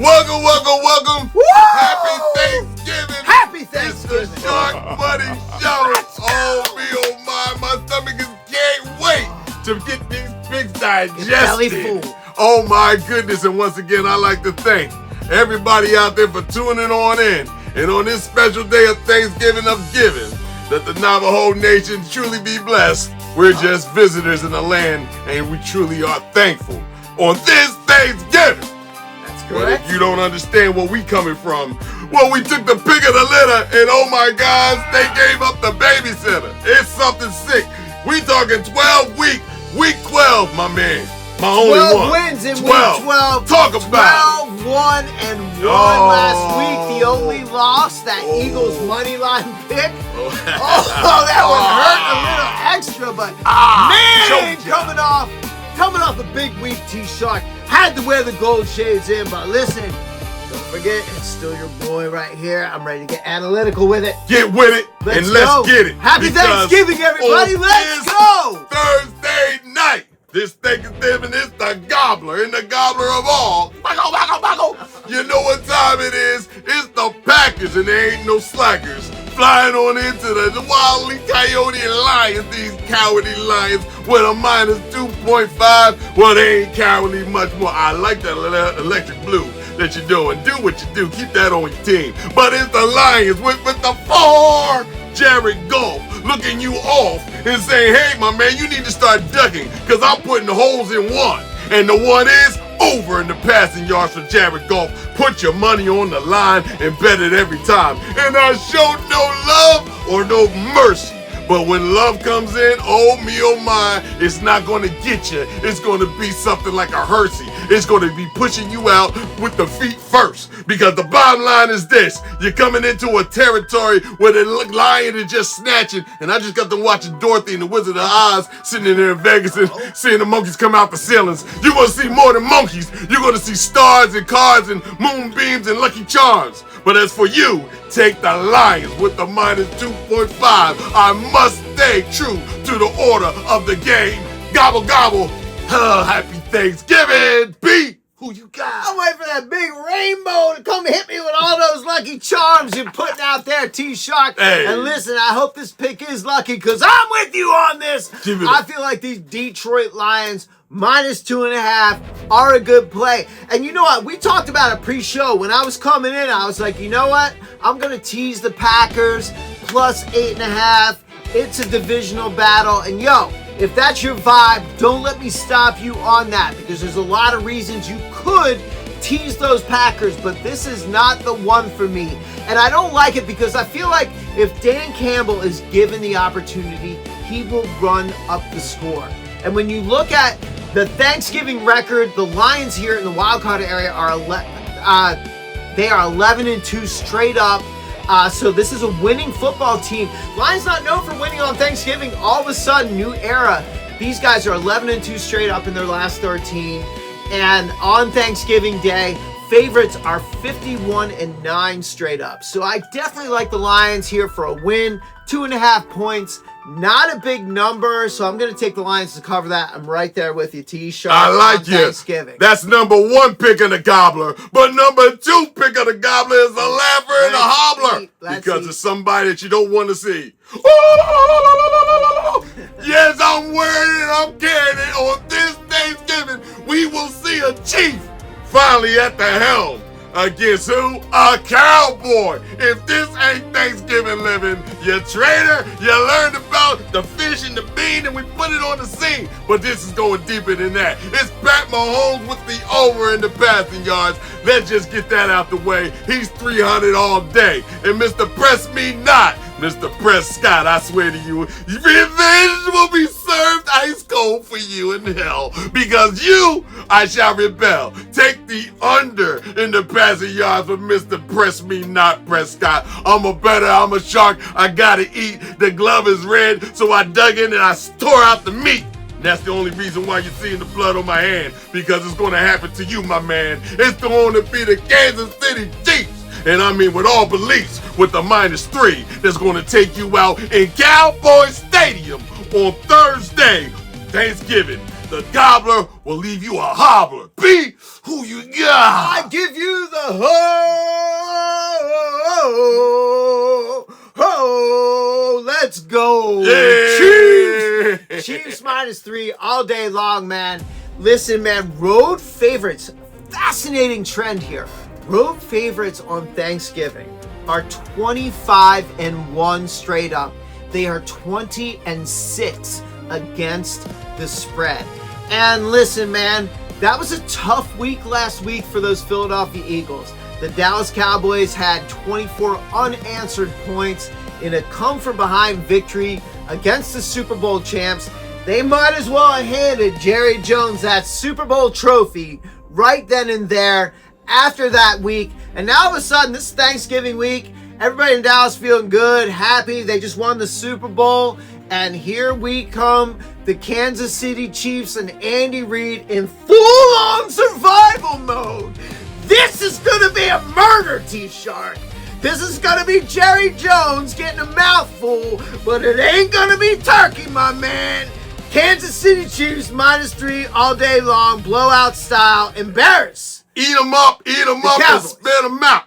Welcome. Woo! Happy Thanksgiving. Happy Thanksgiving. It's the Sharkmoney Show. Oh, me, oh my stomach can't wait to get these pigs digested. Belly full. Oh my goodness, and once again, I'd like to thank everybody out there for tuning on in. And on this special day of Thanksgiving of giving, that the Navajo Nation truly be blessed. We're just visitors in the land, and we truly are thankful on this Thanksgiving. That's But correct. if you don't understand where we coming from, well, we took the pig of the litter, and oh my gosh, they gave up the babysitter. It's something sick. We talking 12 week 12, my man. My only 12 one. wins in week 12. Talk about 12, 1-1 last week. The only loss, that Eagles money line pick. Oh, that one hurt a little extra, but man, coming off a big week, T-Shark. Had to wear the gold shades in, but listen, don't forget, it's still your boy right here. I'm ready to get analytical with it. Get with it, Let's and let's go. get it. Happy Because Thanksgiving, everybody. on Let's this go. Thursday night. This Thanksgiving is the gobbler, and the gobbler of all. Waggle. You know what time it is. It's the Packers, and there ain't no slackers. Flying on into the Wildly Coyote Lions, these cowardly Lions, with a minus 2.5. Well, they ain't cowardly much more. I like that electric blue that you're doing. Do what you do. Keep that on your team. But it's the Lions with the 4. Jared Goff looking you off and saying, hey, my man, you need to start ducking because I'm putting the holes in one. And the one is over in the passing yards for Jared Goff. Put your money on the line and bet it every time. And I show no love or no mercy. But when love comes in, oh me, oh my, it's not going to get you. It's going to be something like a Hershey. It's going to be pushing you out with the feet first. Because the bottom line is this. You're coming into a territory where the lion is just snatching. And I just got to watching Dorothy and the Wizard of Oz sitting in there in Vegas and seeing the monkeys come out the ceilings. You're going to see more than monkeys. You're going to see stars and cards and moonbeams and Lucky Charms. But as for you, take the Lions with the minus 2.5. I must stay true to the order of the game. Gobble, gobble. Happy Thanksgiving. B, who you got? I'm waiting for that big rainbow to come hit me with all those Lucky Charms you're putting out there, T-Shark. Hey. And listen, I hope this pick is lucky because I'm with you on this. Give it I up. feel like these Detroit Lions minus 2.5 are a good play. And you know what? We talked about it pre-show. When I was coming in, I was like, you know what? I'm going to tease the Packers plus 8.5. It's a divisional battle. And yo, if that's your vibe, don't let me stop you on that because there's a lot of reasons you could tease those Packers, but this is not the one for me. And I don't like it because I feel like if Dan Campbell is given the opportunity, he will run up the score. And when you look at the Thanksgiving record, the Lions here in the wildcard area are 11-2 straight up. So this is a winning football team. Lions not known for winning on Thanksgiving. All of a sudden, new era. These guys are 11-2 straight up in their last 13. And on Thanksgiving Day, favorites are 51-9 straight up. So I definitely like the Lions here for a win. 2.5 points. Not a big number, so I'm going to take the Lions to cover that. I'm right there with you, T-Shark. I like you. Thanksgiving. That's number 1 pick of the gobbler. But number 2 pick of the gobbler is the laugher and the hobbler. Because it's somebody that you don't want to see. Yes, I'm wearing it. I'm carrying it. On this Thanksgiving, we will see a chief finally at the helm. Against who? A cowboy. If this ain't Thanksgiving living, you traitor, you learned about the fish and the bean and we put it on the scene. But this is going deeper than that. It's Pat Mahomes with the over in the passing yards. Let's just get that out the way. He's 300 all day. And Mr. Press Me Not, Mr. Prescott, I swear to you, revenge will be served ice cold for you in hell. Because you, I shall rebel. Take the under in the passing yards for Mr. Press Me Not Prescott. I'm a better, I'm a shark. I gotta eat. The glove is red, so I dug in and I tore out the meat. That's the only reason why you're seeing the blood on my hand. Because it's going to happen to you, my man. It's going to be the Kansas City Chiefs. And I mean with all beliefs, with the -3 that's going to take you out in Cowboy Stadium on Thursday, Thanksgiving. the gobbler will leave you a hobbler. B, who you got? I give you the ho, let's go. Yeah. Chiefs -3 all day long, man. Listen, man, road favorites, fascinating trend here. Road favorites on Thanksgiving are 25-1 straight up. They are 20-6 against the spread. And listen, man, that was a tough week last week for those Philadelphia Eagles. The Dallas Cowboys had 24 unanswered points in a come-from-behind victory against the Super Bowl champs. They might as well have handed Jerry Jones that Super Bowl trophy right then and there after that week. And now all of a sudden, this Thanksgiving week, everybody in Dallas feeling good, happy. They just won the Super Bowl. And here we come, the Kansas City Chiefs and Andy Reid in full-on survival mode. This is going to be a murder, T-Shark. This is going to be Jerry Jones getting a mouthful, but it ain't going to be turkey, my man. Kansas City Chiefs -3 all day long, blowout style, embarrass. Eat them up, and Cowboys. spit them out.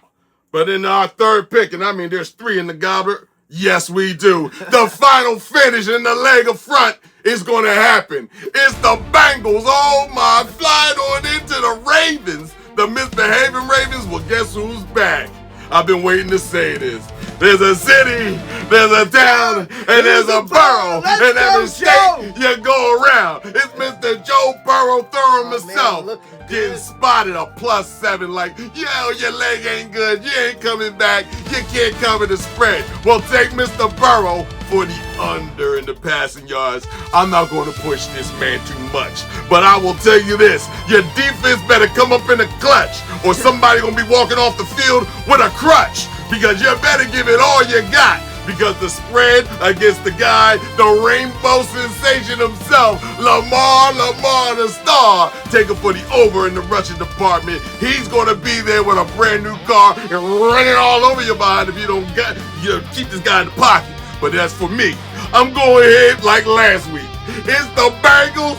But in our third pick, and I mean there's 3 in the gobbler, yes we do. The final finish in the leg of front is going to happen. It's the Bengals, oh my, flying on into the Ravens. The misbehaving Ravens, well guess who's back? I've been waiting to say this. There's a city, there's a town, and there's a borough. In every state you go around. It's Mr. Joe Burrow Thurman himself. Man, getting spotted a +7 like, yo, your leg ain't good. You ain't coming back. You can't cover the spread. Well, take Mr. Burrow for the under in the passing yards. I'm not going to push this man too much, but I will tell you this. Your defense better come up in a clutch or somebody going to be walking off the field with a crutch, because you better give it all you got, because the spread against the guy, the rainbow sensation himself, Lamar the star, taking for the over in the rushing department. He's going to be there with a brand new car and running all over you behind if you don't keep this guy in the pocket. But as for me, I'm going ahead like last week. It's the Bengals,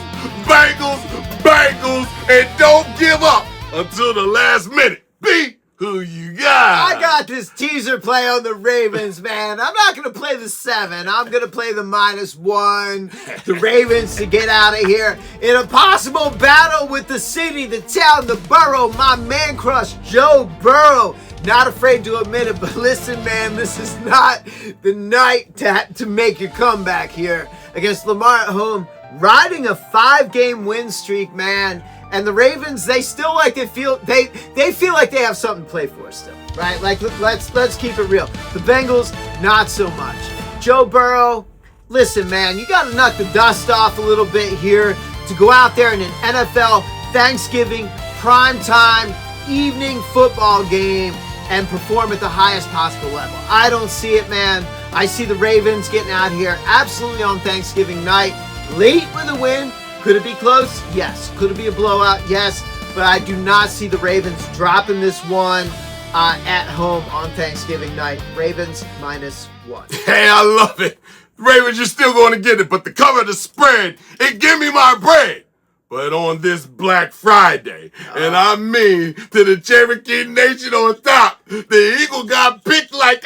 and don't give up until the last minute. B, who you got? I got this teaser play on the Ravens, man. I'm not going to play the 7. I'm going to play the -1. The Ravens to get out of here in a possible battle with the city, the town, the borough, my man crush, Joe Burrow. Not afraid to admit it, but listen, man, this is not the night to make your comeback here against Lamar at home. Riding a 5-game win streak, man. And the Ravens, they feel like they have something to play for still, right? Like, let's keep it real. The Bengals, not so much. Joe Burrow, listen, man, you got to knock the dust off a little bit here to go out there in an NFL Thanksgiving primetime evening football game and perform at the highest possible level. I don't see it, man. I see the Ravens getting out here absolutely on Thanksgiving night, late with a win. Could it be close? Yes. Could it be a blowout? Yes. But I do not see the Ravens dropping this one at home on Thanksgiving night. Ravens -1. Hey, I love it. Ravens, you're still going to get it, but to cover the spread, it give me my bread. But on this Black Friday, and I mean to the Cherokee Nation on top, the Eagle got picked like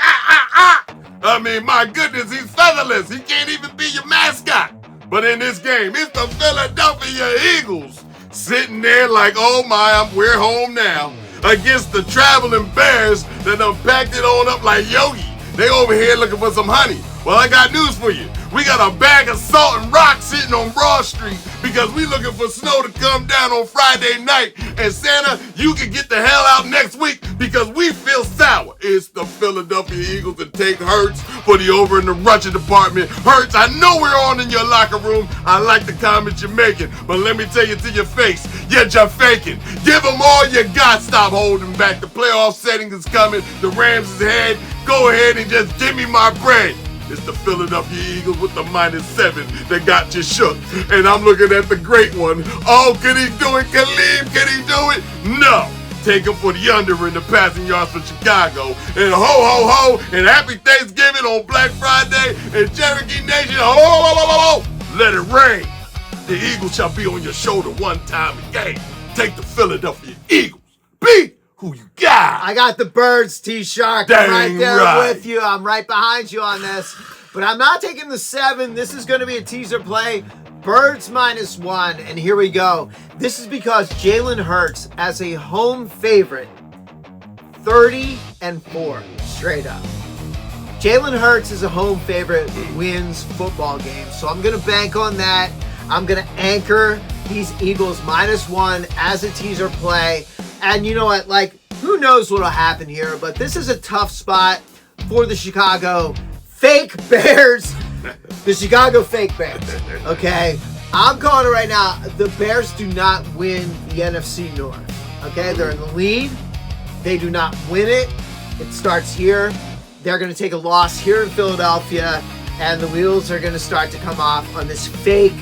I mean, my goodness, he's featherless. He can't even be your mascot. But in this game, it's the Philadelphia Eagles sitting there like, oh my, we're home now, against the traveling Bears that done packed it on up like Yogi. They over here looking for some honey. Well, I got news for you. We got a bag of salt and rock sitting on Broad Street because we looking for snow to come down on Friday night. And Santa, you can get the hell out next week because we feel sour. It's the Philadelphia Eagles that take Hurts for the over in the rushing department. Hurts, I know we're on in your locker room. I like the comments you're making, but let me tell you to your face, you're just faking. Give them all you got. Stop holding back. The playoff setting is coming. The Rams is ahead. Go ahead and just give me my bread. It's the Philadelphia Eagles with the -7 that got you shook. And I'm looking at the great one. Oh, could he do it, Khalib? Could he do it? No. Take him for the under in the passing yards for Chicago. And ho, ho, ho, and happy Thanksgiving on Black Friday. And Cherokee Nation, ho, ho, ho, ho, ho. Let it rain. The Eagles shall be on your shoulder one time a game. Take the Philadelphia Eagles. B, who you got? I got the Birds, T-Shark. I'm right there with you. I'm right behind you on this. But I'm not taking the 7. This is going to be a teaser play. Birds -1. And here we go. This is because Jalen Hurts, as a home favorite, 30-4, straight up. Jalen Hurts is a home favorite, wins football games. So I'm going to bank on that. I'm going to anchor these Eagles -1 as a teaser play. And you know what? Like, who knows what will happen here? But this is a tough spot for the Chicago fake Bears. The Chicago fake Bears. Okay? I'm calling it right now. The Bears do not win the NFC North. Okay? They're in the lead. They do not win it. It starts here. They're going to take a loss here in Philadelphia. And the wheels are going to start to come off on this fake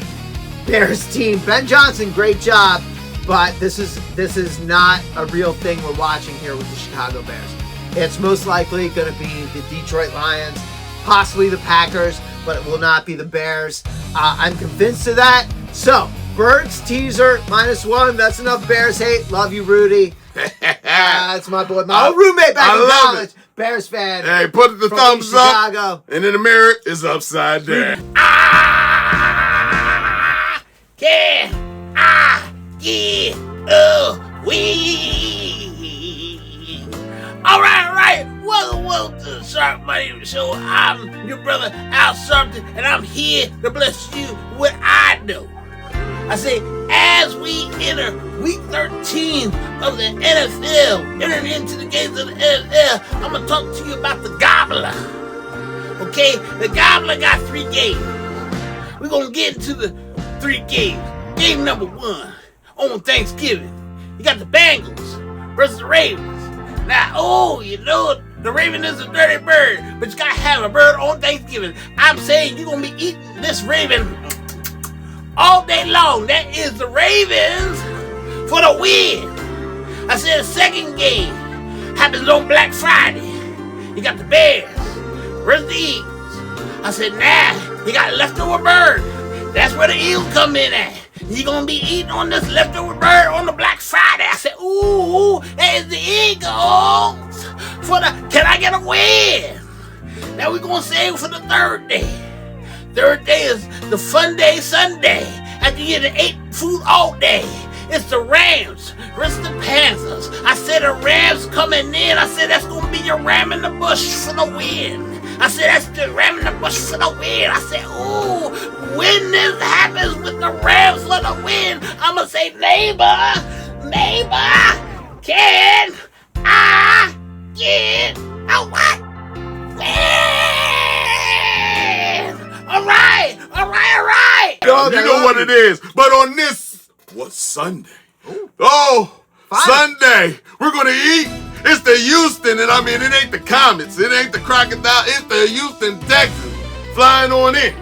Bears team. Ben Johnson, great job. But this is not a real thing we're watching here with the Chicago Bears. It's most likely going to be the Detroit Lions, possibly the Packers, but it will not be the Bears. I'm convinced of that. So, Birds teaser -1. That's enough Bears hate. Love you, Rudy. That's my boy. My old roommate back in college. Bears fan. Hey, put the thumbs up. And in the mirror is upside down. Yeah, All right. Welcome to the Sharkmoney Show. I'm your brother Al Sharpton, and I'm here to bless you with what I know. I say, as we enter week 13 of the NFL, entering into the games of the NFL, I'm going to talk to you about the Gobbler. Okay, the Gobbler got 3 games. We're going to get into the 3 games. Game number 1 on Thanksgiving. You got the Bengals versus the Ravens. Now, the Raven is a dirty bird, but you got to have a bird on Thanksgiving. I'm saying you're going to be eating this Raven all day long. That is the Ravens for the win. I said the second game happens on Black Friday. You got the Bears versus the Eagles. I said, you got a leftover bird. That's where the Eagles come in at. You're going to be eating on this leftover bird on the Black Friday. I said, ooh, that is the Eagles can I get a win? Now we're going to save for the third day. Third day is the fun day Sunday. After you get ate food all day. It's the Rams versus the Panthers. I said the Rams coming in. I said that's going to be your ram in the bush for the win. I said that's the ram in the bush for the win. I said, ooh, when this happens with the Rams for the win, I'm going to say, neighbor, can I get a what? Win! All right. You know what it is. But on this, what's Sunday? Sunday, we're going to eat. It's the Houston, and I mean, it ain't the Comets. It ain't the Crocodile. It's the Houston Texans flying on in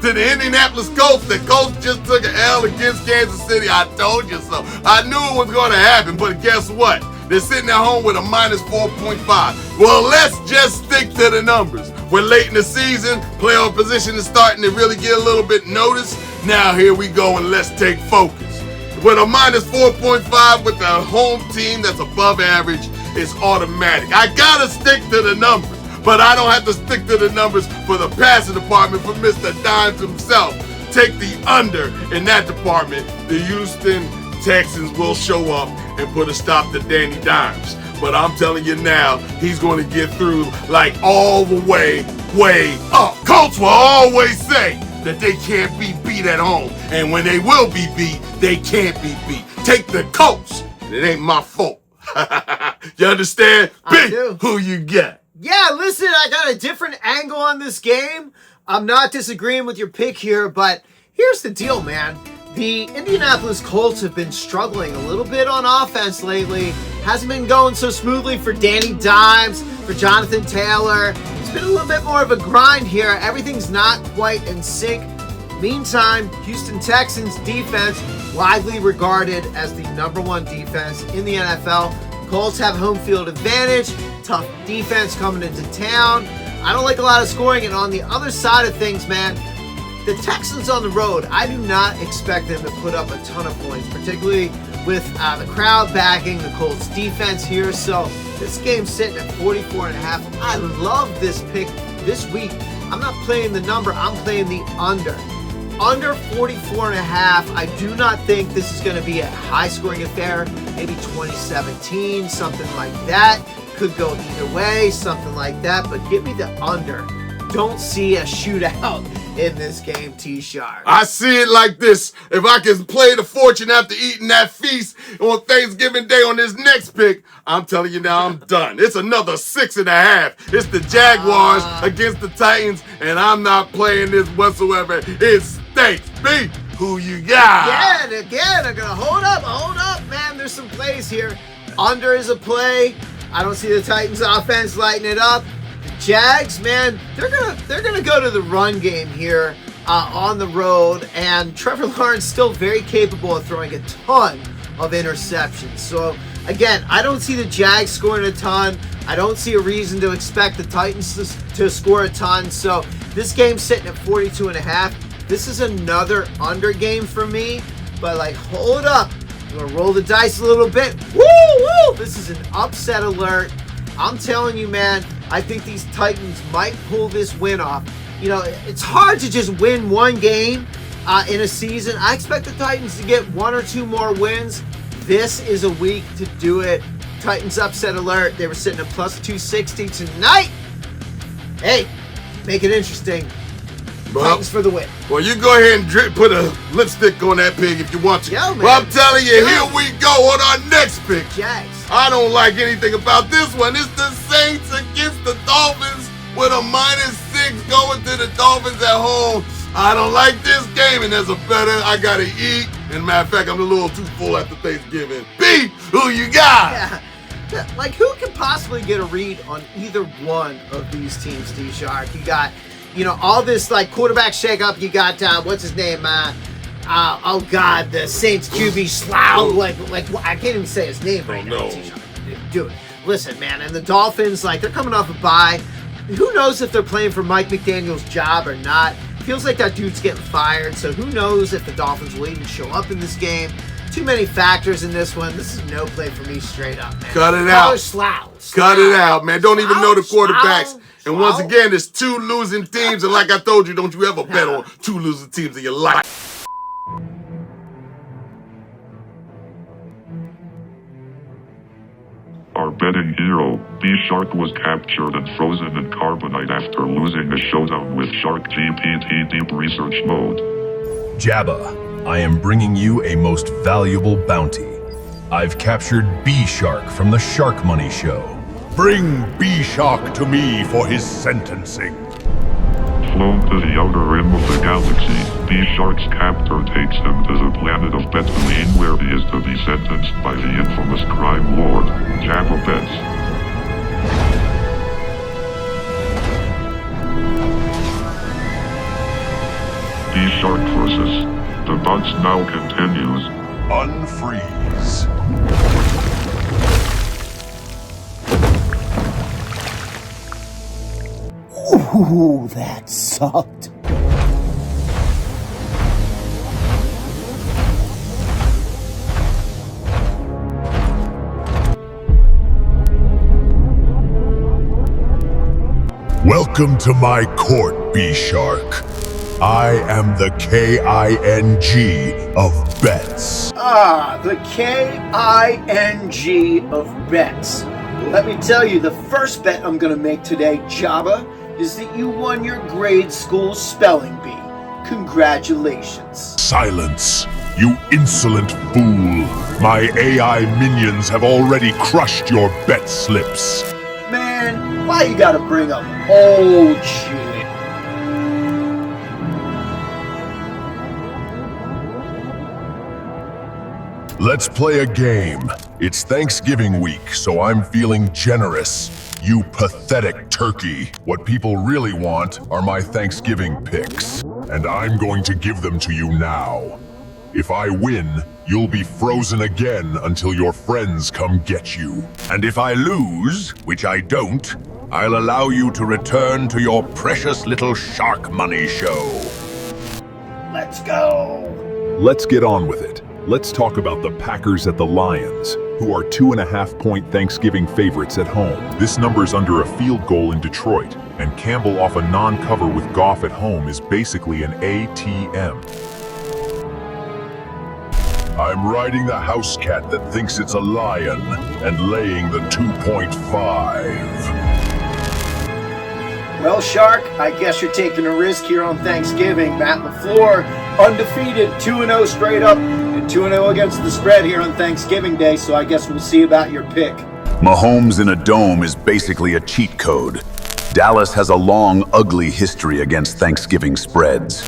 to the Indianapolis Colts. The Colts just took an L against Kansas City. I told you so. I knew it was going to happen, but guess what? They're sitting at home with a -4.5. Well, let's just stick to the numbers. We're late in the season. Playoff position is starting to really get a little bit noticed. Now here we go, and let's take focus. With a -4.5 with the home team that's above average, it's automatic. I gotta stick to the numbers, but I don't have to stick to the numbers for the passing department for Mr. Dimes himself. Take the under in that department. The Houston Texans will show up and put a stop to Danny Dimes. But I'm telling you now, he's going to get through like all the way up. Colts will always say that they can't be beat at home. And when they will be beat, they can't be beat. Take the Colts. It ain't my fault. You understand? I do. Who you got? Yeah, listen, I got a different angle on this game. I'm not disagreeing with your pick here, but here's the deal, man. The Indianapolis Colts have been struggling a little bit on offense lately. Hasn't been going so smoothly for Danny Dimes, for Jonathan Taylor. It's been a little bit more of a grind here. Everything's not quite in sync. Meantime, Houston Texans defense, widely regarded as the #1 defense in the NFL. Colts have home field advantage. Tough defense coming into town. I don't like a lot of scoring. And on the other side of things, man, The Texans on the road, I do not expect them to put up a ton of points, particularly with the crowd backing the Colts defense here. So this game's sitting at 44.5. I love this pick this week. I'm not playing the number, I'm playing the under. Under 44.5. I do not think this is going to be a high-scoring affair. Maybe 2017, something like that. Could go either way, something like that. But give me the under. Don't see a shootout in this game, T-Shark. I see it like this. If I can play the fortune after eating that feast on Thanksgiving Day on this next pick, I'm telling you now, I'm done. It's another 6.5. It's the Jaguars against the Titans, and I'm not playing this whatsoever. It stinks. B, who you got? Again, I'm going to hold up, man. There's some plays here. Under is a play. I don't see the Titans offense lighting it up. The Jags, man, they're gonna go to the run game here on the road, and Trevor Lawrence still very capable of throwing a ton of interceptions. So again, I don't see the Jags scoring a ton. I don't see a reason to expect the Titans to score a ton. So this game's sitting at 42.5. This is another under game for me, but like, hold up. I'm gonna roll the dice a little bit. Woo! This is an upset alert. I'm telling you, man, I think these Titans might pull this win off. You know, it's hard to just win one game in a season. I expect the Titans to get one or two more wins. This is a week to do it. Titans upset alert. They were sitting at plus 260 tonight. Hey, make it interesting. Titans for the win. Well, you go ahead and put a lipstick on that pig if you want to. Yo, man. Well, I'm telling you, here we go on our next pick. Jags. I don't like anything about this one. It's the Saints against the Dolphins with a -6 going to the Dolphins at home. I don't like this game, and as a better, I gotta eat. And matter of fact, I'm a little too full after Thanksgiving. B, who you got? Yeah. Like, who can possibly get a read on either one of these teams, T-Shark? You got, you know, all this, like, quarterback shakeup. You got, what's his name? Oh, God, the Saints QB Slough. Like, I can't even say his name right now, T-Shark. Dude, listen, man. And the Dolphins, like, they're coming off a bye. Who knows if they're playing for Mike McDaniel's job or not? Feels like that dude's getting fired, so who knows if the Dolphins will even show up in this game. Too many factors in this one. This is no play for me straight up, man. Cut it out. Slough. Cut it out, man. Don't even know the quarterbacks. Slough. And once again, it's two losing teams. And like I told you, don't you ever bet on two losing teams in your life. Our betting hero, B-Shark, was captured and frozen in carbonite after losing a showdown with Shark GPT Deep Research Mode. Jabba, I am bringing you a most valuable bounty. I've captured B-Shark from the Sharkmoney show. Bring B-Shark to me for his sentencing. Flown to the outer rim of the galaxy, B-Shark's captor takes him to the planet of Bethelene, where he is to be sentenced by the infamous crime lord, Jabba Betts. B-Shark versus the bounce now continues. Unfreeze. Ooh, that sucked. Welcome to my court, B-Shark. I am the K-I-N-G of bets. The K-I-N-G of bets. Let me tell you, the first bet I'm gonna make today, Jabba, is that you won your grade school spelling bee. Congratulations. Silence, you insolent fool. My AI minions have already crushed your bet slips. Man, why you gotta bring up old shit? Let's play a game. It's Thanksgiving week, so I'm feeling generous. You pathetic turkey. What people really want are my Thanksgiving picks, and I'm going to give them to you now. If I win, you'll be frozen again until your friends come get you. And if I lose, which I don't, I'll allow you to return to your precious little Sharkmoney show. Let's go. Let's get on with it. Let's talk about the Packers at the Lions, who are 2.5-point Thanksgiving favorites at home. This number's under a field goal in Detroit, and Campbell off a non-cover with Goff at home is basically an ATM. I'm riding the house cat that thinks it's a lion and laying the 2.5. Well, Shark, I guess you're taking a risk here on Thanksgiving. Matt LaFleur, undefeated, 2-0 straight up, and 2-0 against the spread here on Thanksgiving Day, so I guess we'll see about your pick. Mahomes in a dome is basically a cheat code. Dallas has a long, ugly history against Thanksgiving spreads.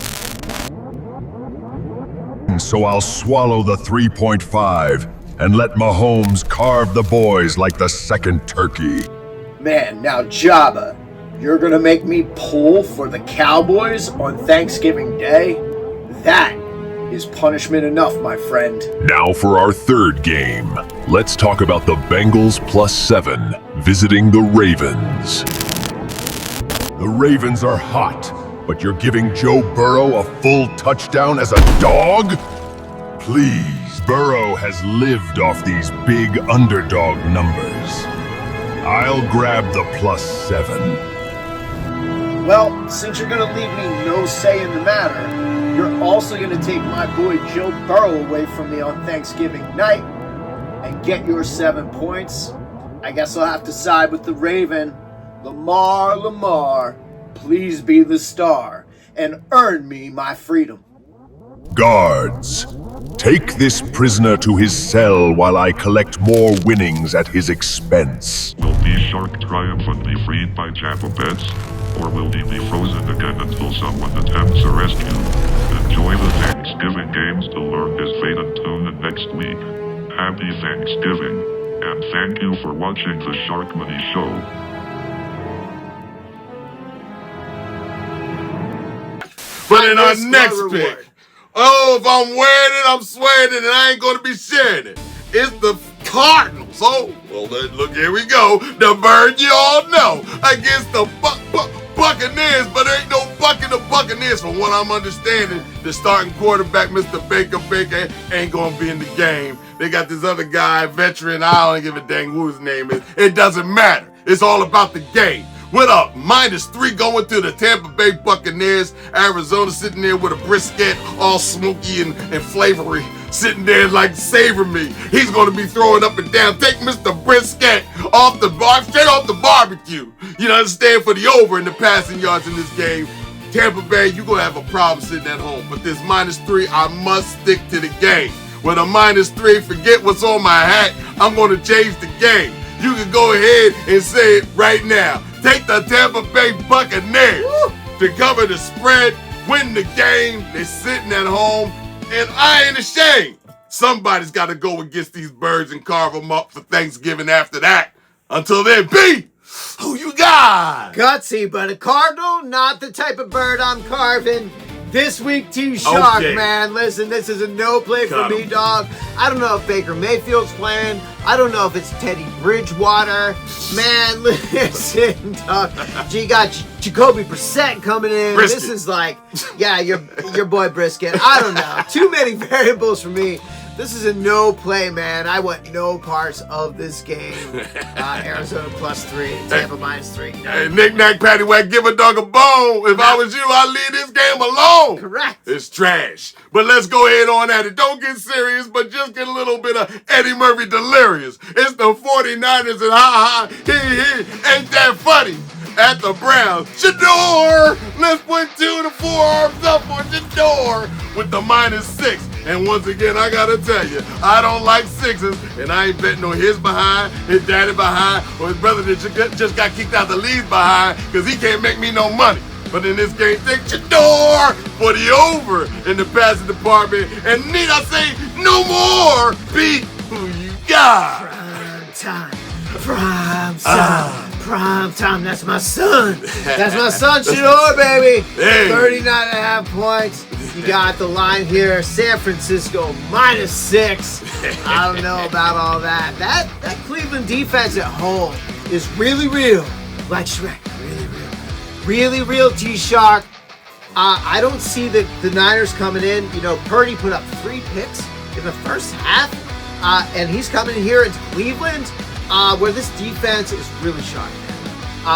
So I'll swallow the 3.5 and let Mahomes carve the boys like the second turkey. Man, now Jabba, you're gonna make me pull for the Cowboys on Thanksgiving Day? That is punishment enough, my friend. Now for our third game. Let's talk about the Bengals +7 visiting the Ravens. The Ravens are hot, but you're giving Joe Burrow a full touchdown as a dog? Please, Burrow has lived off these big underdog numbers. I'll grab the +7. Well, since you're gonna leave me no say in the matter, you're also gonna take my boy Joe Burrow away from me on Thanksgiving night and get your 7 points. I guess I'll have to side with the Raven. Lamar, please be the star and earn me my freedom. Guards, take this prisoner to his cell while I collect more winnings at his expense. Will B-Shark triumphantly freed by Jabba Beds? Or will he be frozen again until someone attempts a rescue? Enjoy the Thanksgiving games to learn his fate and tune in next week. Happy Thanksgiving, and thank you for watching the Sharkmoney Show. But in our Nice next reward. pick, oh, if I'm wearing it, I'm swearing it, and I ain't going to be sharing it. It's the Cardinals. Oh, well, look, here we go. The bird you all know against the Buccaneers, but there ain't no buck in the Buccaneers. From what I'm understanding, the starting quarterback, Mr. Baker, ain't going to be in the game. They got this other guy, veteran, I don't give a dang who his name is. It doesn't matter. It's all about the game. With a -3 going to the Tampa Bay Buccaneers. Arizona sitting there with a brisket all smoky and flavory, sitting there like savor me. He's going to be throwing up and down. Take Mr. Brisket off the bar, straight off the barbecue. You understand, for the over in the passing yards in this game. Tampa Bay, you're going to have a problem sitting at home. But this -3, I must stick to the game. With a -3, forget what's on my hat. I'm going to change the game. You can go ahead and say it right now. Take the Tampa Bay Buccaneers to cover the spread, win the game. They're sitting at home, and I ain't ashamed. Somebody's got to go against these birds and carve them up for Thanksgiving after that. Until then, B, who you got? Gutsy, but a cardinal, not the type of bird I'm carving. This week, T-Shark, Okay. man. Listen, this is a no play for Got me, him. dog. I don't know if Baker Mayfield's playing. I don't know if it's Teddy Bridgewater. Man, listen, dog. You got Jacoby Brissett coming in. Brisket. This is like, yeah, your boy Brisket. I don't know. Too many variables for me. This is a no play, man. I want no parts of this game. Arizona +3, Tampa -3. No. Hey, knick-knack, paddywhack, give a dog a bone. If I was you, I'd leave this game alone. Correct. It's trash. But let's go ahead on at it. Don't get serious, but just get a little bit of Eddie Murphy delirious. It's the 49ers and ha, ain't that funny? At the Browns. Shador! Let's put 2 to 4 arms up on Shador with the -6. And once again, I gotta tell you, I don't like sixes, and I ain't betting on his behind, his daddy behind, or his brother that just got kicked out the league behind, because he can't make me no money. But in this game, take Shador for the over in the passing department. And need I say no more? Beat who you got? Prime time. That's my son. That's my son, Shador, baby. Hey. 39.5 points. You got the line here. San Francisco -6. I don't know about all that. That Cleveland defense at home is really real. Like Shrek, really real. Really real, T-Shark. I don't see the Niners coming in. You know, Purdy put up 3 picks in the first half, and he's coming here into Cleveland, where this defense is really sharp.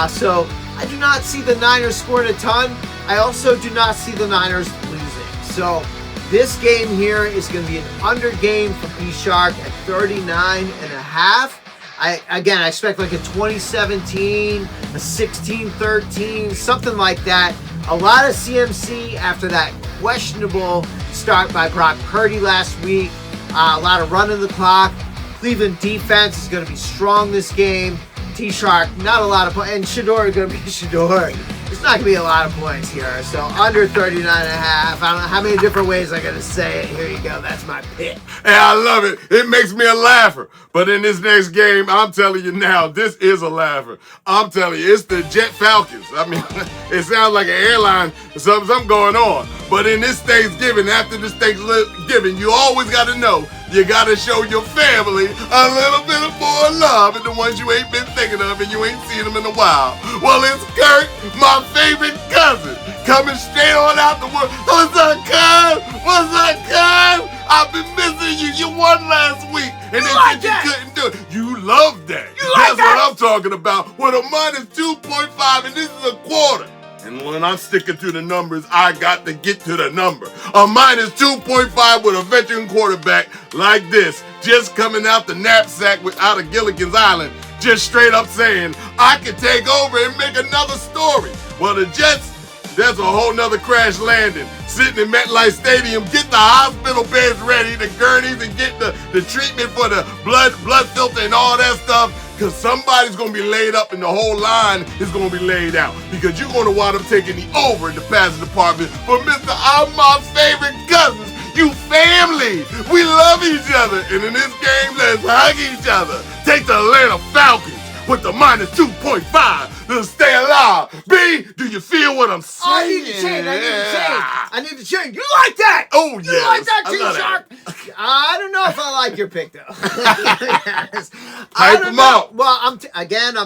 So I do not see the Niners scoring a ton. I also do not see the Niners losing. So this game here is going to be an under game for B-Shark at 39.5. I expect like a 2017, a 16-13, something like that. A lot of CMC after that questionable start by Brock Purdy last week. A lot of running the clock. Cleveland defense is going to be strong this game. T-Shark, not a lot of points. And Shador is going to be Shador. It's not going to be a lot of points here. So under 39.5. I don't know how many different ways I got to say it. Here you go. That's my pick. Hey, I love it. It makes me a laugher. But in this next game, I'm telling you now, this is a laugher. I'm telling you, it's the Jet Falcons. I mean, it sounds like an airline, something going on. But in this Thanksgiving, after this Thanksgiving, you always got to know, you got to show your family a little bit of more love and the ones you ain't been thinking of and you ain't seen them in a while. Well, it's Kurt, my favorite cousin, coming straight on out the world. What's up, cuz? What's up, cuz? I've been missing you. You won last week. And they said you couldn't do it. You love that. That's what I'm talking about. With a minus 2.5, and this is a quarter. And when I'm sticking to the numbers, I got to get to the number. A minus 2.5 with a veteran quarterback like this, just coming out the knapsack out of Gilligan's Island, just straight up saying, I can take over and make another story. Well, the Jets, there's a whole nother crash landing. Sitting in MetLife Stadium, get the hospital beds ready, the gurneys, and get the treatment for the blood filter and all that stuff. Because somebody's going to be laid up and the whole line is going to be laid out. Because you're going to wind up taking the over in the passing department. But Mr. I'm my favorite cousins. You family. We love each other. And in this game, let's hug each other. Take the Atlanta Falcons with the minus 2.5 to stay alive. B, do you feel what I'm saying? I need to change. I need to change. You like that? Oh, yeah. You like that, T-Shark? I don't know if I like your pick, though. Yes. Hype them out. Well, I'm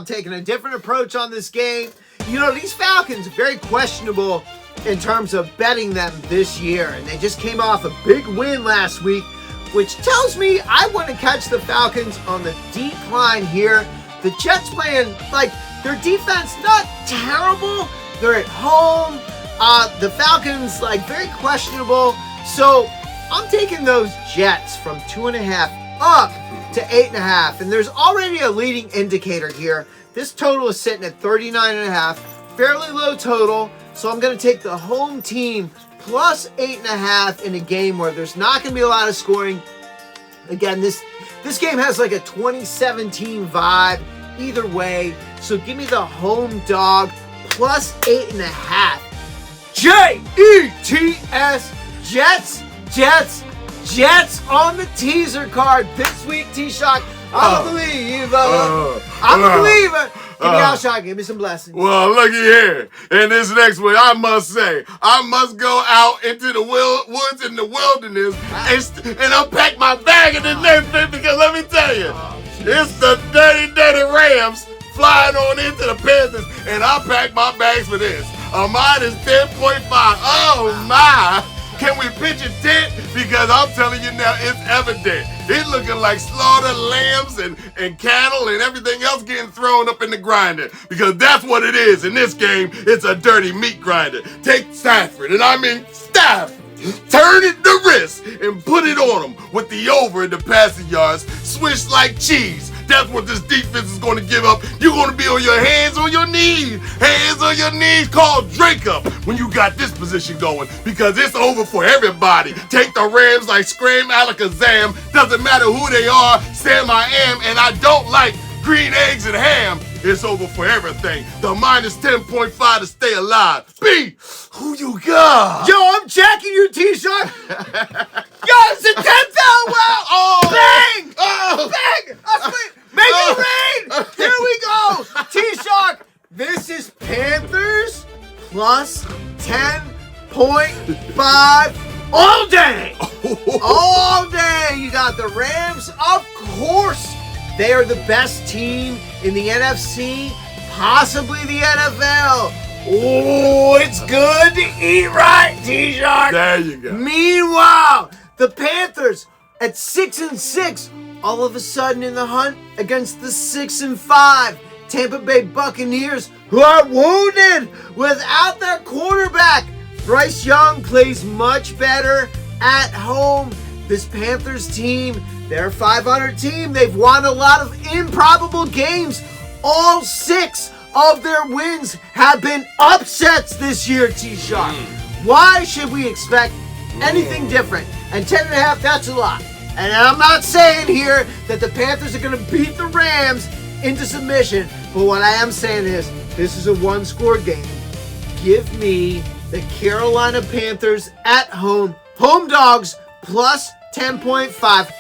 taking a different approach on this game. You know, these Falcons are very questionable in terms of betting them this year. And they just came off a big win last week, which tells me I want to catch the Falcons on the decline here. The Jets playing, like, their defense, not terrible. They're at home. The Falcons, like, very questionable. So I'm taking those Jets from 2.5 up to 8.5. And there's already a leading indicator here. This total is sitting at 39.5. Fairly low total. So I'm going to take the home team plus 8.5 in a game where there's not going to be a lot of scoring. Again, this game has like a 2017 vibe either way. So give me the home dog plus 8.5. Jets. Jets on the teaser card this week, T-Shock. I'm a believer. I'm a believer. Give me out, Shock. Give me some blessings. Well, looky here. In this next one, I must say, I must go out into the woods in the wilderness and unpack my bag in this next bit because let me tell you, it's the dirty Rams flying on into the Panthers, and I packed my bags for this. A minus 10.5. Oh, my. Can we pitch a tent? Because I'm telling you now, it's evident. It's looking like slaughtered lambs and cattle and everything else getting thrown up in the grinder. Because that's what it is in this game. It's a dirty meat grinder. Take Stafford, and I mean Stafford. Turn it the wrist and put it on them with the over in the passing yards. Swish like cheese. That's what this defense is going to give up. You're going to be on your hands on your knees. Hands on your knees. Call Drake up when you got this position going because it's over for everybody. Take the Rams like Scream Alakazam. Doesn't matter who they are. Sam I am, and I don't like green eggs and ham. It's over for everything. The minus 10.5 to stay alive. B, who you got? Yo, I'm checking you, T-Shark. Yo, it's a 10 well. Oh. Bang. Oh. Bang. Make it rain. Here we go. T-Shark, this is Panthers plus 10.5 all day. All day. You got the Rams, of course. They are the best team in the NFC, possibly the NFL. Oh, it's good to eat right, T-Shark. There you go. Meanwhile, the Panthers at 6-6, all of a sudden in the hunt against the 6-5 Tampa Bay Buccaneers, who are wounded without their quarterback. Bryce Young plays much better at home. This Panthers team, they're a 500 team. They've won a lot of improbable games. All 6 of their wins have been upsets this year, T-Shark. Why should we expect anything different? And 10.5, that's a lot. And I'm not saying here that the Panthers are going to beat the Rams into submission, but what I am saying is this is a one-score game. Give me the Carolina Panthers at home dogs plus 10.5.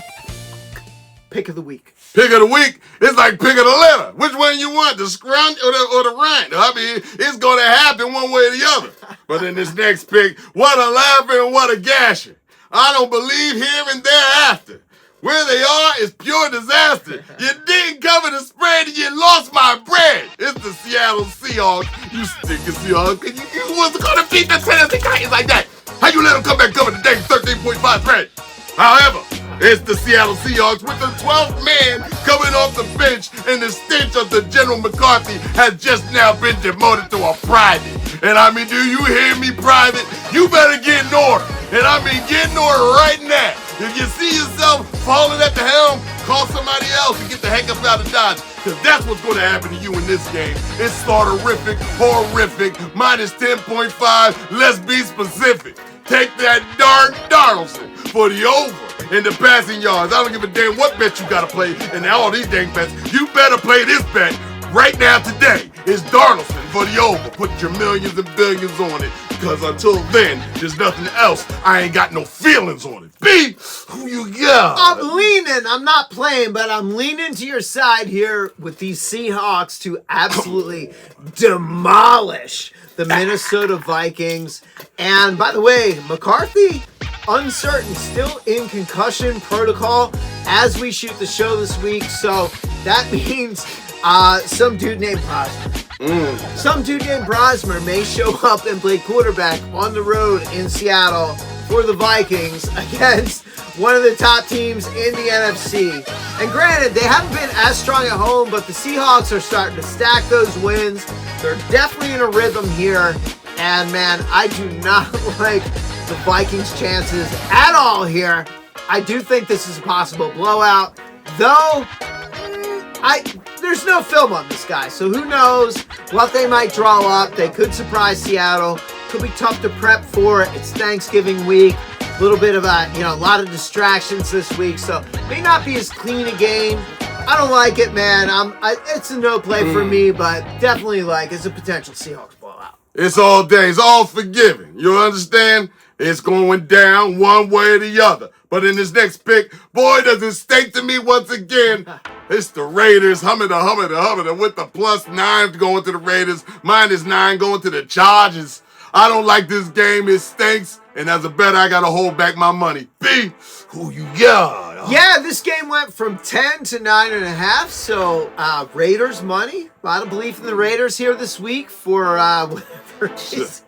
Pick of the week. Pick of the week, it's like pick of the litter. Which one you want, the scrunch or the rind? I mean, it's going to happen one way or the other. But in this next pick, what a laugher and what a gasher. I don't believe here and thereafter. Where they are is pure disaster. You didn't cover the spread and you lost my bread. It's the Seattle Seahawks. You stinking Seahawks. You wasn't going to beat the Tennessee Titans like that. How you let them come back cover the dang 13.5 spread? However, it's the Seattle Seahawks with the 12th man coming off the bench, and the stench of the General McCarthy has just now been demoted to a private. And I mean, do you hear me, private? You better get in order. And I mean, get in order right now. If you see yourself falling at the helm, call somebody else and get the heck up out of Dodge. Because that's what's going to happen to you in this game. It's starterific, horrific, minus 10.5. Let's be specific. Take that darn Darnoldson for the over in the passing yards. I don't give a damn what bet you got to play in all these dang bets. You better play this bet right now today. It's Darnoldson for the over. Put your millions and billions on it. Because until then, there's nothing else. I ain't got no feelings on it. B, who you got? I'm leaning. I'm not playing, but I'm leaning to your side here with these Seahawks to absolutely demolish the Minnesota Vikings. And by the way, McCarthy, uncertain, still in concussion protocol as we shoot the show this week. So that means some dude named Brosmer. Some dude named Brosmer may show up and play quarterback on the road in Seattle for the Vikings against one of the top teams in the NFC. And granted, they haven't been as strong at home, but the Seahawks are starting to stack those wins. They're definitely in a rhythm here. And man, I do not like the Vikings' chances at all here. I do think this is a possible blowout, though there's no film on this guy, so who knows what they might draw up. They could surprise Seattle. Could be tough to prep for. It's Thanksgiving week. A little bit of a lot of distractions this week, so may not be as clean a game. I don't like it, man. It's a no play for me, but definitely it's a potential Seahawks blowout. It's all day. It's all forgiving. You understand? It's going down one way or the other. But in this next pick, boy, does it stink to me once again. It's the Raiders, hummer with the +9 going to the Raiders, -9 going to the Chargers. I don't like this game. It stinks. And as a bettor, I got to hold back my money. B, who you got? Yeah, this game went from 10 to 9.5. So Raiders money. A lot of belief in the Raiders here this week for whatever reason.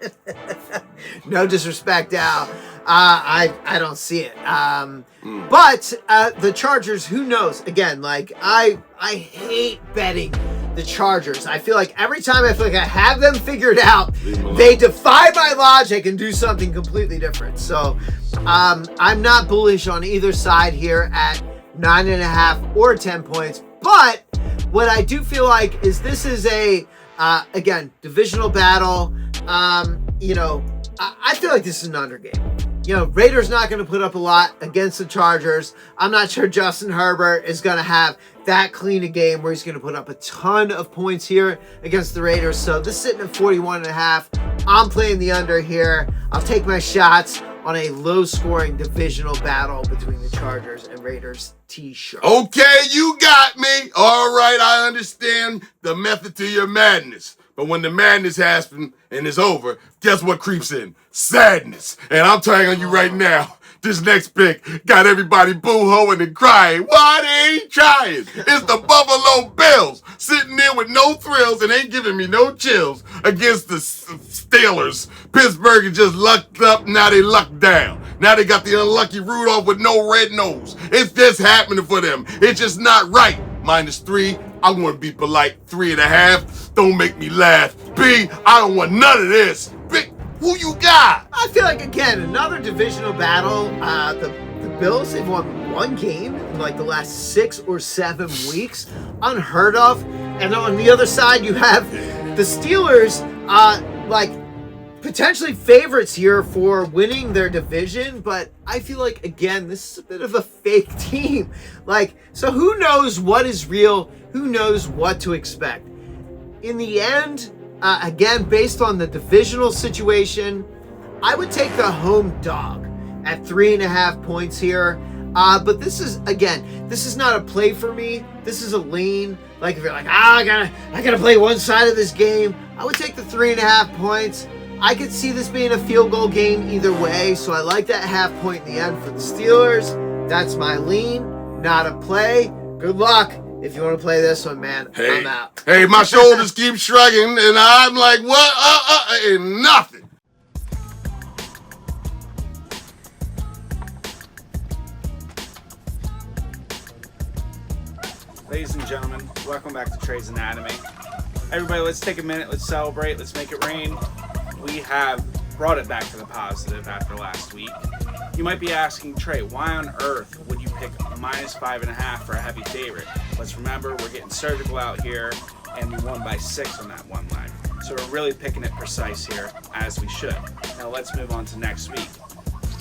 No disrespect, Al. I don't see it. But the Chargers, who knows? Again, I hate betting the Chargers. I feel like every time I have them figured out, they defy my logic and do something completely different. So I'm not bullish on either side here at 9.5 or 10 points. But what I do feel like is this is a, again, divisional battle. I feel like this is an under game. Raiders not going to put up a lot against the Chargers. I'm not sure Justin Herbert is going to have that clean a game where he's going to put up a ton of points here against the Raiders. So this is sitting at 41.5. I'm playing the under here. I'll take my shots on a low-scoring divisional battle between the Chargers and Raiders. T-shirt. Okay, you got me. All right, I understand the method to your madness. But when the madness happens and it's over, guess what creeps in? Sadness. And I'm telling you right now, This next pick got everybody boo-hooing and crying. Why they ain't trying? It's the Buffalo Bills sitting there with no thrills and ain't giving me no chills against the Steelers. Pittsburgh is just lucked up, now they lucked down. Now they got the unlucky Rudolph with no red nose. It's just happening for them. It's just not right. -3. I'm going to be polite. 3.5. Don't make me laugh. B, I don't want none of this. B, who you got? I feel like, again, another divisional battle. The Bills, they've won one game in like the last 6 or 7 weeks. Unheard of. And on the other side, you have the Steelers, potentially favorites here for winning their division, but I feel like, again, this is a bit of a fake team. So who knows what is real? Who knows what to expect? In the end, again, based on the divisional situation, I would take the home dog at 3.5 points here. But this is not a play for me. This is a lean. Like, if you're like, I gotta play one side of this game, I would take the 3.5 points. I could see this being a field goal game either way, so I like that half point in the end for the Steelers. That's my lean, not a play. Good luck if you want to play this one, man. I'm out. Hey, my shoulders keep shrugging, and I'm like, what? And nothing. Ladies and gentlemen, welcome back to Trey's Anatomy. Everybody, let's take a minute, let's celebrate, let's make it rain. We have brought it back to the positive after last week. You might be asking, Trey, why on earth would you pick -5.5 for a heavy favorite? Let's remember, we're getting surgical out here, and we won by 6 on that one leg. So we're really picking it precise here, as we should. Now let's move on to next week.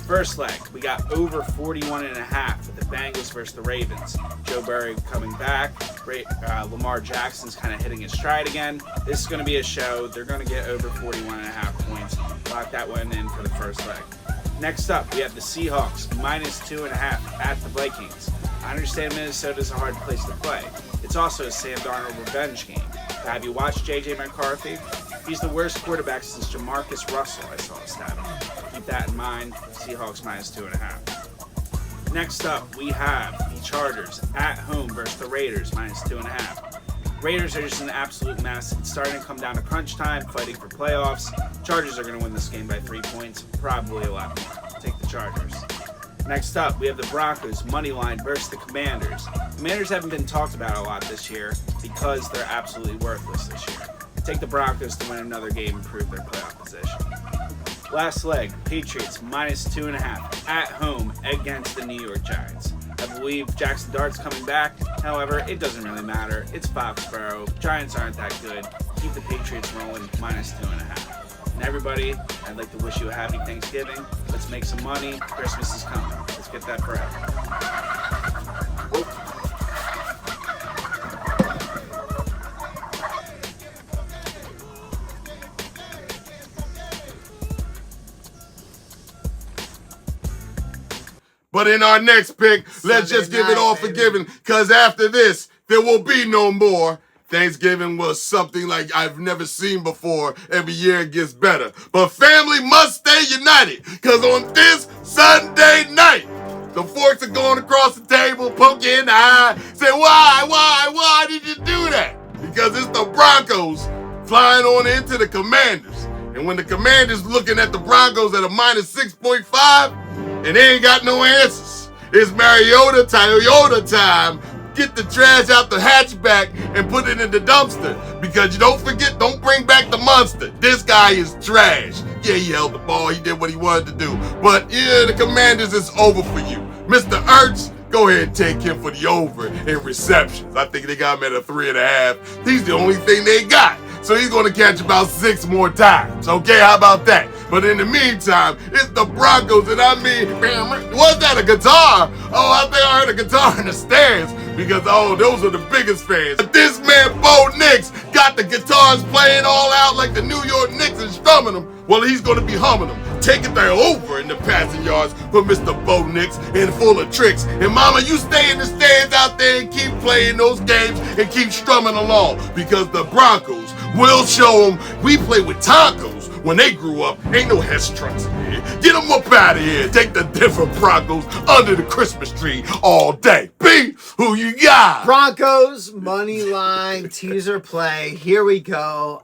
First leg, we got over 41.5 with the Bengals versus the Ravens. Joe Burrow coming back. Lamar Jackson's kind of hitting his stride again. This is going to be a show. They're going to get over 41.5 points. Lock that one in for the first leg. Next up, we have the Seahawks -2.5 at the Vikings. I understand Minnesota's a hard place to play. It's also a Sam Darnold revenge game. But have you watched J.J. McCarthy? He's the worst quarterback since Jamarcus Russell, I saw a stat on. Keep that in mind. Seahawks -2.5. Next up, we have the Chargers at home versus the Raiders -2.5. Raiders are just an absolute mess. It's starting to come down to crunch time, fighting for playoffs. Chargers are going to win this game by 3 points, probably a lot more. Take the Chargers. Next up, we have the Broncos money line versus the Commanders. Commanders haven't been talked about a lot this year because they're absolutely worthless this year. Take the Broncos to win another game and prove their playoff position. Last leg, Patriots -2.5 at home against the New York Giants. I believe Jackson Dart's coming back. However, it doesn't really matter. It's Foxborough. Giants aren't that good. Keep the Patriots rolling -2.5. And everybody, I'd like to wish you a happy Thanksgiving. Let's make some money. Christmas is coming. Let's get that bread. But in our next pick, let's just give it all forgiven, because after this, there will be no more. Thanksgiving was something like I've never seen before. Every year it gets better. But family must stay united, because on this Sunday night, the forks are going across the table, poke you in the eye, say, why did you do that? Because it's the Broncos flying on into the Commanders. And when the Commanders looking at the Broncos at a -6.5, and they ain't got no answers, it's Mariota, Toyota time. Get the trash out the hatchback and put it in the dumpster. Because you don't forget, don't bring back the monster. This guy is trash. Yeah, he held the ball. He did what he wanted to do. But yeah, the Commanders is over for you. Mr. Ertz, go ahead and take him for the over in receptions. I think they got him at a 3.5. He's the only thing they got. So he's going to catch about 6 more times. Okay, how about that? But in the meantime, it's the Broncos, and I mean, was that a guitar? Oh, I think I heard a guitar in the stands. Because, those are the biggest fans. But this man, Bo Nix, got the guitars playing all out like the New York Knicks and strumming them. Well, he's going to be humming them. Taking their over in the passing yards for Mr. Bo Nix and full of tricks. And Mama, you stay in the stands out there and keep playing those games and keep strumming along. Because the Broncos will show them we play with tacos when they grew up. Ain't no Hess trucks. here. Get them up out of here. Take the Denver Broncos under the Christmas tree all day. B, who you got? Broncos money line teaser play. Here we go.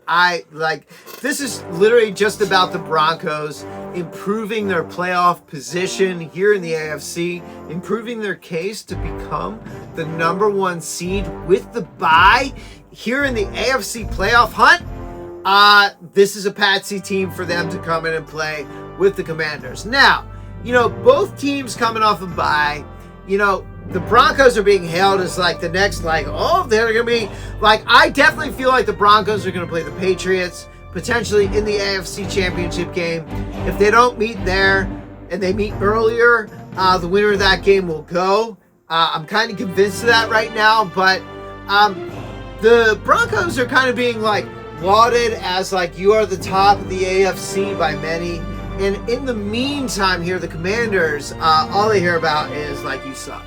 This is literally just about the Broncos improving their playoff position here in the AFC, improving their case to become the number 1 seed with the bye here in the AFC playoff hunt. This is a patsy team for them to come in and play with the Commanders. Now, both teams coming off a bye, the Broncos are being hailed as the next, they're going to be, I definitely feel like the Broncos are going to play the Patriots, potentially in the AFC Championship game. If they don't meet there and they meet earlier, the winner of that game will go. I'm kind of convinced of that right now, but the Broncos are kind of being lauded as you are the top of the AFC by many. And in the meantime here, the Commanders, all they hear about is you suck.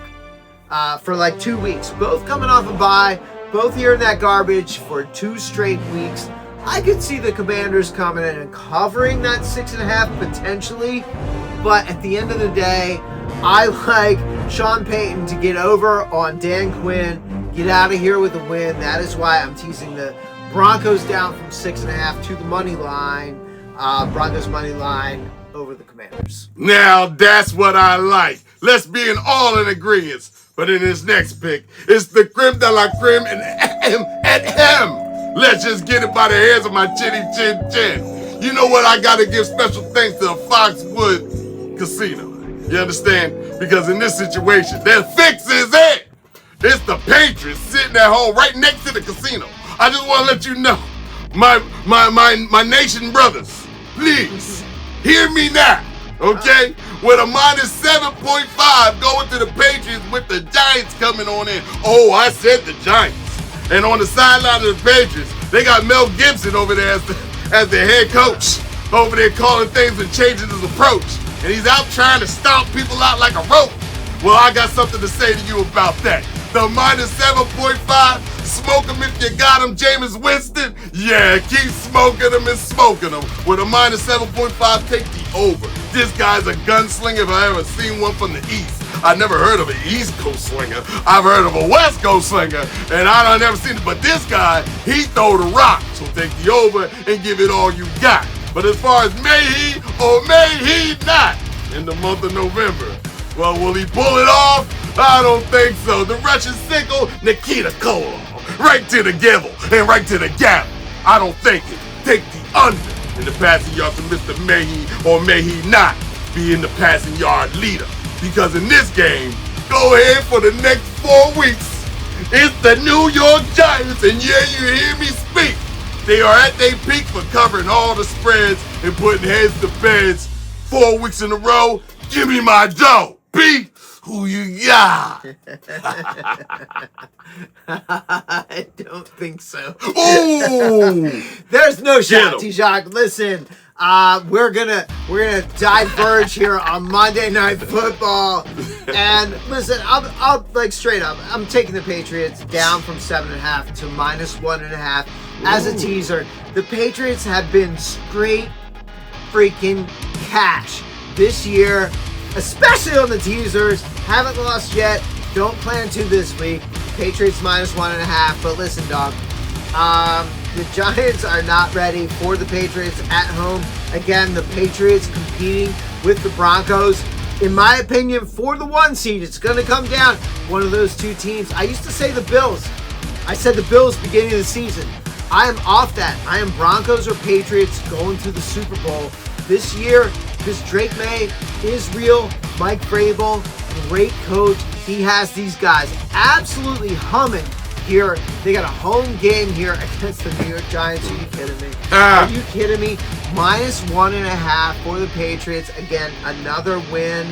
For 2 weeks, both coming off a bye, both hearing that garbage for 2 straight weeks. I could see the Commanders coming in and covering that 6.5 potentially, but at the end of the day, I like Sean Payton to get over on Dan Quinn, get out of here with a win. That is why I'm teasing the Broncos down from 6.5 to the money line. Broncos money line over the Commanders. Now that's what I like. Let's be all in agreement. But in his next pick, it's the creme de la creme and M. Let's just get it by the hairs of my chinny chin chin. You know what? I gotta give special thanks to the Foxwood Casino. You understand? Because in this situation, their fix is it. It's the Patriots sitting at home right next to the casino. I just want to let you know, my nation brothers, please hear me now, okay? With a -7.5 going to the Patriots with the Giants coming on in. Oh, I said the Giants. And on the sideline of the Patriots, they got Mel Gibson over there as their head coach, over there calling things and changing his approach. And he's out trying to stomp people out like a rope. Well, I got something to say to you about that. The -7.5, smoke them if you got them, Jameis Winston. Yeah, keep smoking them and smoking them. With a -7.5, take the over. This guy's a gunslinger if I ever seen one from the East. I never heard of an East Coast slinger. I've heard of a West Coast slinger, and I've never seen it. But this guy, he throw the rock. So take the over and give it all you got. But as far as may he or may he not in the month of November, well, will he pull it off? I don't think so. The Russian sickle, Nikita Koloff. Right to the givel and right to the gap. I don't think it. Take the under in the passing yards from Mr. May he or may he not be in the passing yard leader. Because in this game, go ahead for the next 4 weeks. It's the New York Giants, and yeah, you hear me speak. They are at their peak for covering all the spreads and putting heads to beds 4 weeks in a row. Give me my dough. B, who you got? I don't think so. Ooh! There's no shot, T-Shock. Listen, we're gonna diverge here on Monday Night Football. And listen, I'll straight up, I'm taking the Patriots down from 7.5 to -1.5 as a teaser. The Patriots have been straight freaking cash this year, especially on the teasers. Haven't lost yet. Don't plan to this week. Patriots -1.5. But listen, dog. The Giants are not ready for the Patriots at home. Again, the Patriots competing with the Broncos. In my opinion, for the 1 seed, it's going to come down one of those 2 teams. I used to say the Bills. I said the Bills beginning of the season. I am off that. I am Broncos or Patriots going to the Super Bowl this year. Because Drake May is real. Mike Vrabel, great coach. He has these guys absolutely humming here. They got a home game here against the New York Giants. Are you kidding me? Are you kidding me? -1.5 for the Patriots. Again, another win.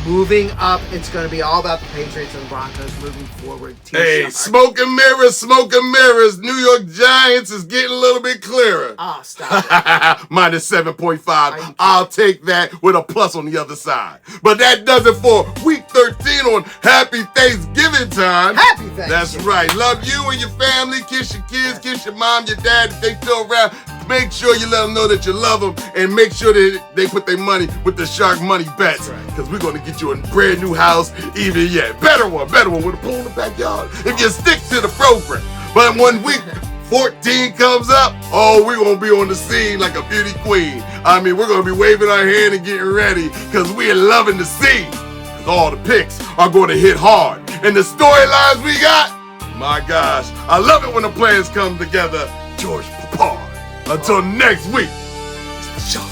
Moving up, it's going to be all about the Patriots and the Broncos moving forward. Hey, smoke and mirrors. New York Giants is getting a little bit clearer. Oh, stop it. -7.5. I'll take that with a plus on the other side. But that does it for week 13 on Happy Thanksgiving time. Happy Thanksgiving. That's right. Love you and your family. Kiss your kids. Kiss your mom, your dad if they still around. make sure you let them know that you love them, and make sure that they put their money with the Shark Money bets, because we're going to get you a brand new house, even yet. Better one with a pool in the backyard, if you stick to the program. But when week 14 comes up, oh, we're going to be on the scene like a beauty queen. I mean, we're going to be waving our hand and getting ready, because we're loving the scene. Because all the picks are going to hit hard. And the storylines we got, my gosh, I love it when the plans come together. George Papard. Until next week, it's the Shark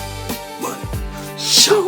Money Show.